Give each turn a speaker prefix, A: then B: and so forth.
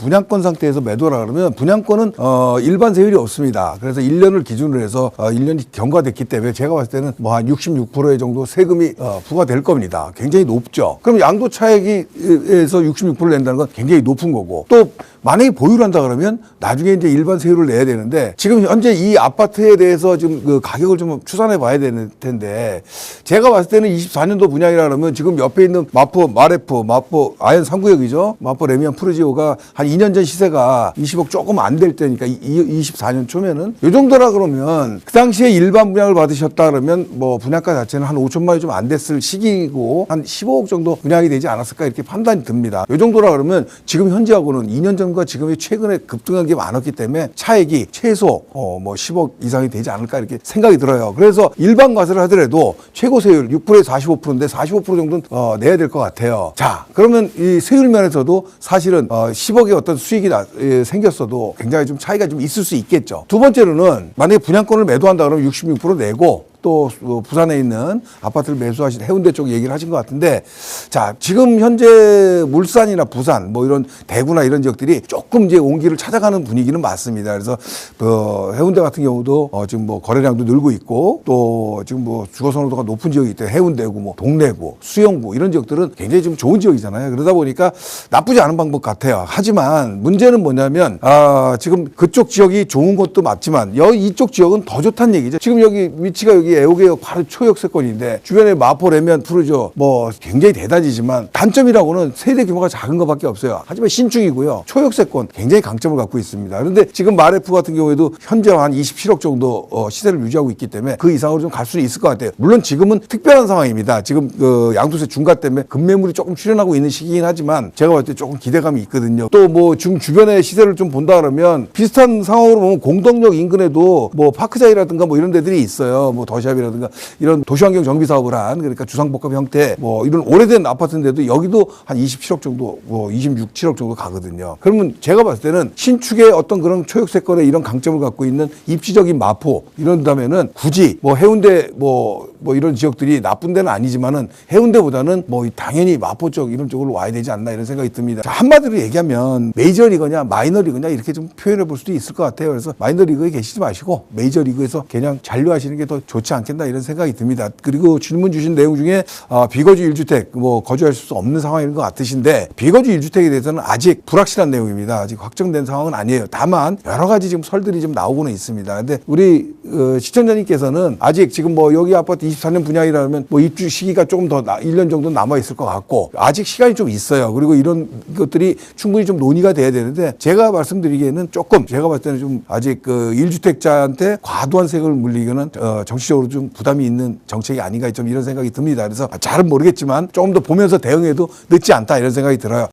A: 분양권 상태에서 매도라 그러면 분양권은 일반 세율이 없습니다. 그래서 1년을 기준으로 해서 1년이 경과됐기 때문에 제가 봤을 때는 뭐 한 66%의 정도 세금이 부과될 겁니다. 굉장히 높죠. 그럼 양도 차익에서 66%를 낸다는 건 굉장히 높은 거고, 또 만약에 보유를 한다 그러면 나중에 이제 일반 세율을 내야 되는데, 지금 현재 이 아파트에 대해서 지금 그 가격을 좀 추산해 봐야 되는 텐데, 제가 봤을 때는 24년도 분양이라 그러면 지금 옆에 있는 마포 아현 3구역이죠. 마포 레미안 푸르지오가 한 2년 전 시세가 20억 조금 안 될 때니까 24년 초면은 이 정도라 그러면 그 당시에 일반 분양을 받으셨다 그러면 뭐 분양가 자체는 한 5천만 원이 좀 안 됐을 시기고 한 15억 정도 분양이 되지 않았을까 이렇게 판단이 듭니다. 이 정도라 그러면 지금 현재하고는 2년 전과 지금이 최근에 급등한 게 많았기 때문에 차액이 최소 뭐 10억 이상이 되지 않을까 이렇게 생각이 들어요. 그래서 일반 과세를 하더라도 최고 세율 6%에서 45%인데 45% 정도는 내야 될 것 같아요. 자, 그러면 이 세율 면에서도 사실은 10억의 어떤 수익이 생겼어도 굉장히 좀 차이가 좀 있을 수 있겠죠. 두 번째로는 만약에 분양권을 매도한다 그러면 66% 내고, 또 부산에 있는 아파트를 매수하신 해운대 쪽 얘기를 하신 것 같은데, 자, 지금 현재 물산이나 부산 뭐 이런 대구나 이런 지역들이 조금 이제 온기를 찾아가는 분위기는 맞습니다. 그래서 해운대 같은 경우도 지금 뭐 거래량도 늘고 있고, 또 지금 뭐 주거 선호도가 높은 지역이 있대. 해운대구, 뭐 동래구, 수영구 이런 지역들은 굉장히 좀 좋은 지역이잖아요. 그러다 보니까 나쁘지 않은 방법 같아요. 하지만 문제는 뭐냐면 지금 그쪽 지역이 좋은 것도 맞지만 이쪽 지역은 더 좋다는 얘기죠. 지금 여기 위치가 여기 애호개역 바로 초역세권인데 주변에 마포 레미안 푸르지오 뭐 굉장히 대단지지만 단점이라고는 세대 규모가 작은 것밖에 없어요. 하지만 신축이고요. 초역세권 굉장히 강점을 갖고 있습니다. 그런데 지금 마레프 같은 경우에도 현재 한 27억 정도 시세를 유지하고 있기 때문에 그 이상으로 좀 갈 수는 있을 것 같아요. 물론 지금은 특별한 상황입니다. 지금 양도세 중과 때문에 급매물이 조금 출현하고 있는 시기이긴 하지만 제가 볼 때 조금 기대감이 있거든요. 또 뭐 주변의 시세를 좀 본다 그러면 비슷한 상황으로 보면 공덕역 인근에도 뭐 파크자이라든가 뭐 이런 데들이 있어요. 뭐 더샵이라든가 이런 도시환경 정비 사업을 한, 그러니까 주상복합 형태 뭐 이런 오래된 아파트인데도 여기도 한 27억 정도, 뭐 26, 7억 정도 가거든요. 그러면 제가 봤을 때는 신축의 어떤 그런 초역세권의 이런 강점을 갖고 있는 입지적인 마포 이런다면은 굳이 뭐 해운대 뭐 이런 지역들이 나쁜 데는 아니지만은 해운대보다는 뭐 당연히 마포 쪽 이런 쪽으로 와야 되지 않나 이런 생각이 듭니다. 자, 한마디로 얘기하면 메이저리거냐 마이너리거냐 이렇게 좀 표현해 볼 수도 있을 것 같아요. 그래서 마이너리그에 계시지 마시고 메이저리그에서 그냥 잔류하시는 게 더 좋지 않겠나 이런 생각이 듭니다. 그리고 질문 주신 내용 중에 비거주 1주택 뭐 거주할 수 없는 상황인 것 같으신데, 비거주 1주택에 대해서는 아직 불확실한 내용입니다. 아직 확정된 상황은 아니에요. 다만 여러 가지 지금 설들이 좀 나오고는 있습니다. 근데 우리 시청자님께서는 아직 지금 뭐 여기 아파트 24년 분양이라면 뭐 입주 시기가 조금 더 1년 정도 남아 있을 것 같고 아직 시간이 좀 있어요. 그리고 이런 것들이 충분히 좀 논의가 돼야 되는데, 제가 말씀드리기에는 조금 제가 봤을 때는 좀 아직 1주택자한테 과도한 세금을 물리기는 정치적으로 좀 부담이 있는 정책이 아닌가 좀 이런 생각이 듭니다. 그래서 잘은 모르겠지만 조금 더 보면서 대응해도 늦지 않다 이런 생각이 들어요.